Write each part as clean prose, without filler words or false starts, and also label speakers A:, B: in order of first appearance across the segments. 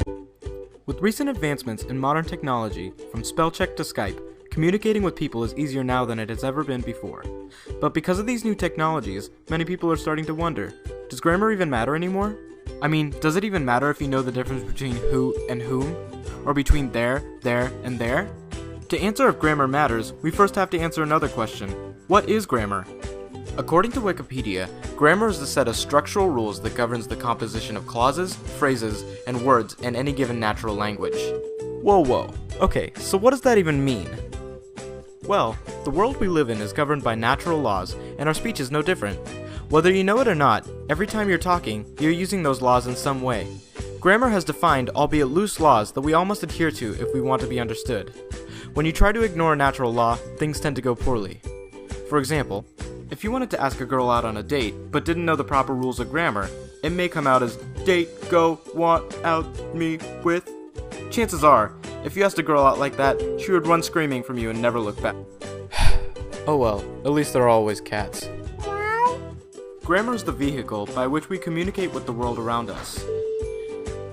A: With recent advancements in modern technology, from spell check to Skype, communicating with people is easier now than it has ever been before. But because of these new technologies, many people are starting to wonder, does grammar even matter anymore? I mean, does it even matter if you know the difference between who and whom? Or between there, and there? To answer if grammar matters, we first have to answer another question. What is grammar? According to Wikipedia, grammar is the set of structural rules that governs the composition of clauses, phrases, and words in any given natural language. Whoa. Okay, so what does that even mean? Well, the world we live in is governed by natural laws, and our speech is no different. Whether you know it or not, every time you're talking, you're using those laws in some way. Grammar has defined, albeit loose, laws that we all must adhere to if we want to be understood. When you try to ignore a natural law, things tend to go poorly. For example, if you wanted to ask a girl out on a date, but didn't know the proper rules of grammar, it may come out as, date, go, want, out, me, with. Chances are, if you asked a girl out like that, she would run screaming from you and never look back. Oh well, at least there are always cats. Grammar is the vehicle by which we communicate with the world around us.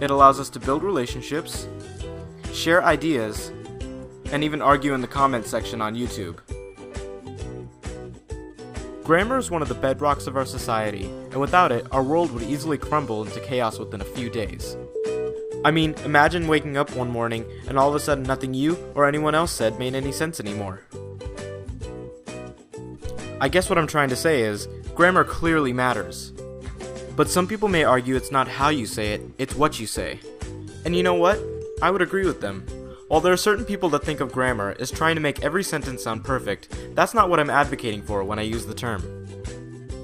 A: It allows us to build relationships, share ideas, and even argue in the comments section on YouTube. Grammar is one of the bedrocks of our society, and without it, our world would easily crumble into chaos within a few days. I mean, imagine waking up one morning and all of a sudden nothing you or anyone else said made any sense anymore. I guess what I'm trying to say is, grammar clearly matters. But some people may argue it's not how you say it, it's what you say. And you know what? I would agree with them. While there are certain people that think of grammar as trying to make every sentence sound perfect, that's not what I'm advocating for when I use the term.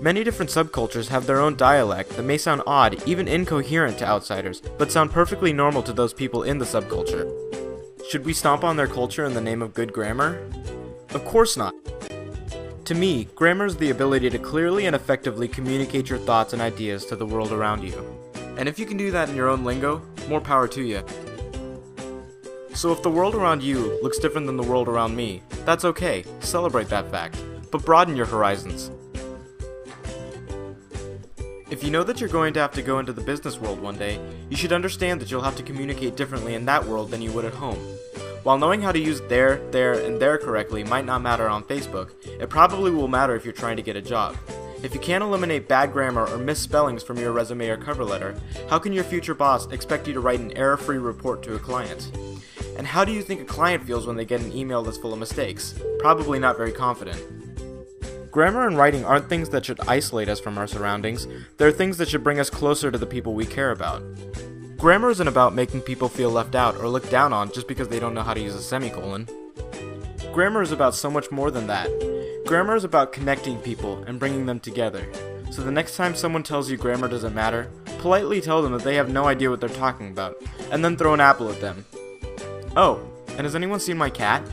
A: Many different subcultures have their own dialect that may sound odd, even incoherent to outsiders, but sound perfectly normal to those people in the subculture. Should we stomp on their culture in the name of good grammar? Of course not. To me, grammar is the ability to clearly and effectively communicate your thoughts and ideas to the world around you. And if you can do that in your own lingo, more power to you. So if the world around you looks different than the world around me, that's okay, celebrate that fact, but broaden your horizons. If you know that you're going to have to go into the business world one day, you should understand that you'll have to communicate differently in that world than you would at home. While knowing how to use there, and there correctly might not matter on Facebook, it probably will matter if you're trying to get a job. If you can't eliminate bad grammar or misspellings from your resume or cover letter, how can your future boss expect you to write an error-free report to a client? And how do you think a client feels when they get an email that's full of mistakes? Probably not very confident. Grammar and writing aren't things that should isolate us from our surroundings, they're things that should bring us closer to the people we care about. Grammar isn't about making people feel left out or looked down on just because they don't know how to use a semicolon. Grammar is about so much more than that. Grammar is about connecting people and bringing them together. So the next time someone tells you grammar doesn't matter, politely tell them that they have no idea what they're talking about, and then throw an apple at them. Oh, and has anyone seen my cat?